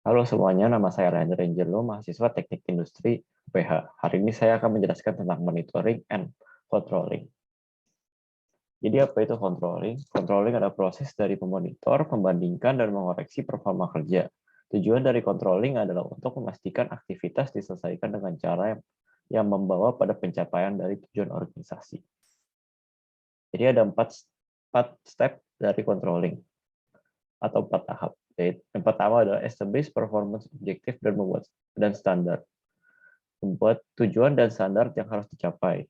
Halo semuanya, nama saya Rainer Angelo, mahasiswa Teknik Industri UPH. Hari ini saya akan menjelaskan tentang monitoring and controlling. Jadi apa itu controlling? Controlling adalah proses dari memonitor, membandingkan, dan mengoreksi performa kerja. Tujuan dari controlling adalah untuk memastikan aktivitas diselesaikan dengan cara yang membawa pada pencapaian dari tujuan organisasi. Jadi ada empat step dari controlling atau 4 tahap. Yang pertama adalah establish performance objective dan standar. Membuat tujuan dan standar yang harus dicapai.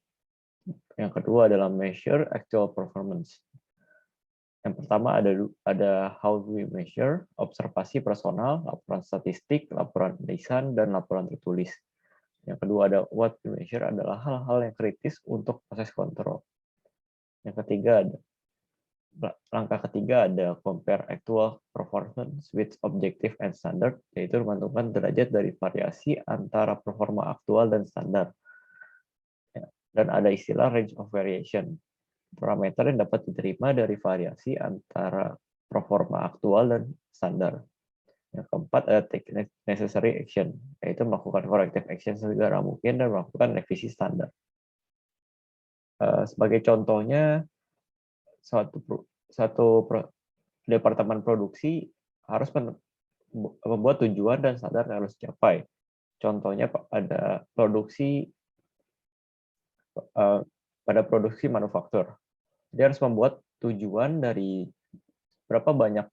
Yang kedua adalah measure actual performance. Yang pertama ada how we measure, observasi personal, laporan statistik, laporan lisan, dan laporan tertulis. Yang kedua ada what we measure adalah hal-hal yang kritis untuk proses kontrol. Yang ketiga ada langkah ketiga ada compare actual performance with objective and standard, yaitu menentukan derajat dari variasi antara performa aktual dan standar. Dan ada istilah range of variation, parameter yang dapat diterima dari variasi antara performa aktual dan standar. Yang keempat ada take necessary action, yaitu melakukan corrective action segera mungkin dan melakukan revisi standar. Sebagai contohnya, satu departemen produksi harus membuat tujuan dan standar yang harus dicapai. Contohnya ada pada produksi manufaktur. Dia harus membuat tujuan dari berapa banyak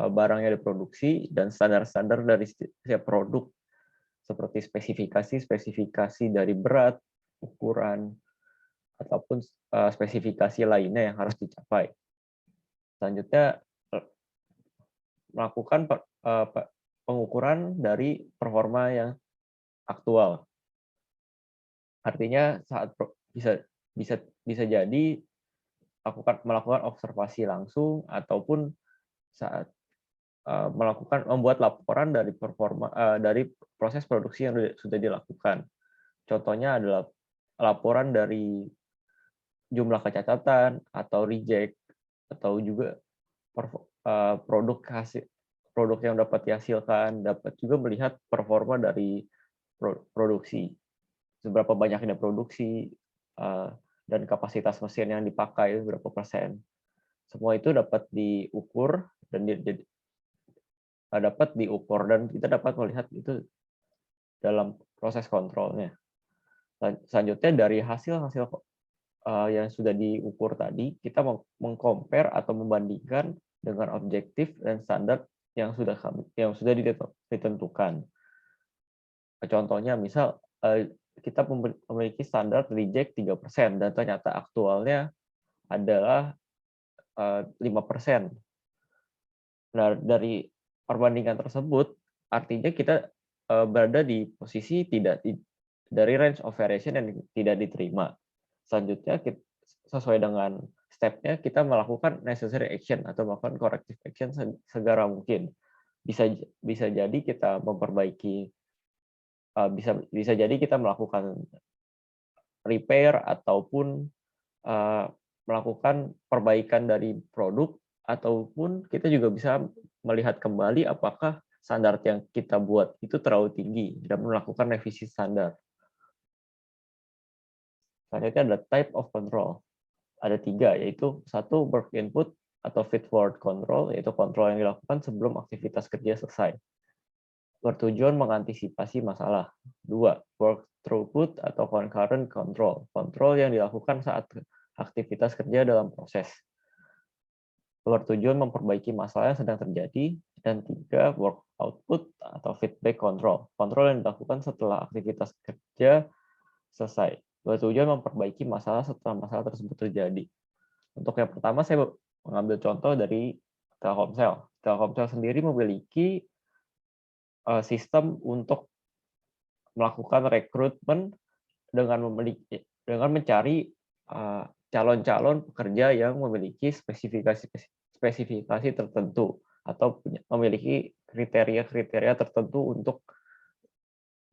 barang yang diproduksi dan standar-standar dari setiap produk, seperti spesifikasi dari berat, ukuran, ataupun spesifikasi lainnya yang harus dicapai. Selanjutnya, melakukan pengukuran dari performa yang aktual. Artinya saat bisa jadi melakukan observasi langsung ataupun saat membuat laporan dari dari proses produksi yang sudah dilakukan. Contohnya adalah laporan dari jumlah kecacatan atau reject, atau juga produk yang dapat dihasilkan, dapat juga melihat performa dari produksi, seberapa banyak yang diproduksi, dan kapasitas mesin yang dipakai berapa persen. Semua itu dapat diukur dan kita dapat melihat itu dalam proses kontrolnya. Selanjutnya dari hasil-hasil yang sudah diukur tadi, kita mengcompare atau membandingkan dengan objektif dan standar yang sudah ditentukan. Contohnya, misal kita memiliki standar reject 3% dan ternyata aktualnya adalah 5%. Nah, dari perbandingan tersebut, artinya kita berada di posisi dari range of variation yang tidak diterima. Selanjutnya, sesuai dengan step-nya, kita melakukan necessary action atau melakukan corrective action segera mungkin. Bisa jadi kita memperbaiki, bisa jadi kita melakukan repair ataupun melakukan perbaikan dari produk, ataupun kita juga bisa melihat kembali apakah standar yang kita buat itu terlalu tinggi dan melakukan revisi standar. Selanjutnya ada type of control. Ada 3, yaitu 1 work input atau feedforward control, yaitu kontrol yang dilakukan sebelum aktivitas kerja selesai, bertujuan mengantisipasi masalah. 2 work throughput atau concurrent control, kontrol yang dilakukan saat aktivitas kerja dalam proses, bertujuan memperbaiki masalah yang sedang terjadi. Dan 3 work output atau feedback control, kontrol yang dilakukan setelah aktivitas kerja selesai, bertujuan memperbaiki masalah setelah masalah tersebut terjadi. Untuk yang pertama, saya mengambil contoh dari Telkomsel. Telkomsel sendiri memiliki sistem untuk melakukan rekrutmen dengan mencari calon-calon pekerja yang memiliki spesifikasi tertentu atau memiliki kriteria-kriteria tertentu untuk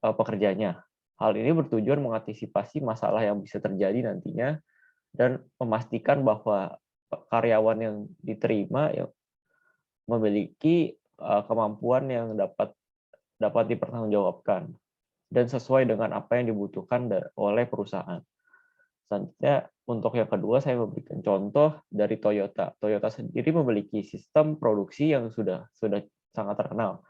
pekerjanya. Hal ini bertujuan mengantisipasi masalah yang bisa terjadi nantinya dan memastikan bahwa karyawan yang diterima memiliki kemampuan yang dapat dapat dipertanggungjawabkan dan sesuai dengan apa yang dibutuhkan oleh perusahaan. Selanjutnya, untuk yang kedua, saya memberikan contoh dari Toyota. Toyota sendiri memiliki sistem produksi yang sudah sangat terkenal.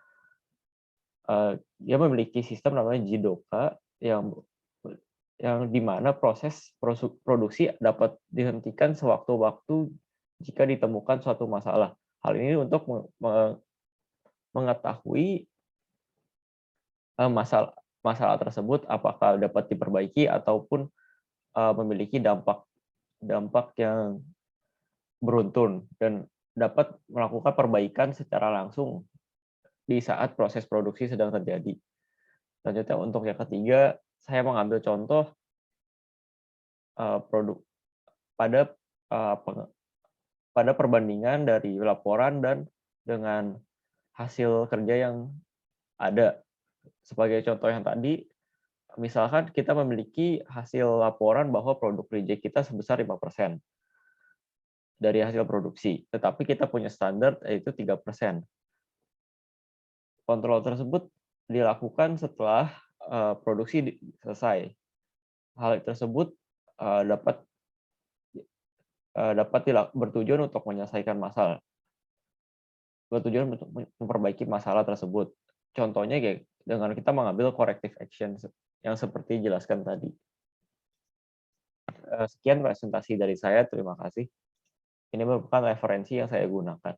Dia memiliki sistem namanya Jidoka yang di mana proses produksi dapat dihentikan sewaktu-waktu jika ditemukan suatu masalah. Hal ini untuk mengetahui masalah tersebut apakah dapat diperbaiki ataupun memiliki dampak yang beruntun dan dapat melakukan perbaikan secara langsung di saat proses produksi sedang terjadi. Selanjutnya untuk yang ketiga, saya mengambil contoh produk pada perbandingan dari laporan dan dengan hasil kerja yang ada. Sebagai contoh yang tadi, misalkan kita memiliki hasil laporan bahwa produk reject kita sebesar 5% dari hasil produksi, tetapi kita punya standar yaitu 3%. Kontrol tersebut dilakukan setelah produksi selesai. Hal tersebut dapat bertujuan untuk menyelesaikan masalah, bertujuan untuk memperbaiki masalah tersebut. Contohnya dengan kita mengambil corrective action yang seperti dijelaskan tadi. Sekian presentasi dari saya, terima kasih. Ini merupakan referensi yang saya gunakan.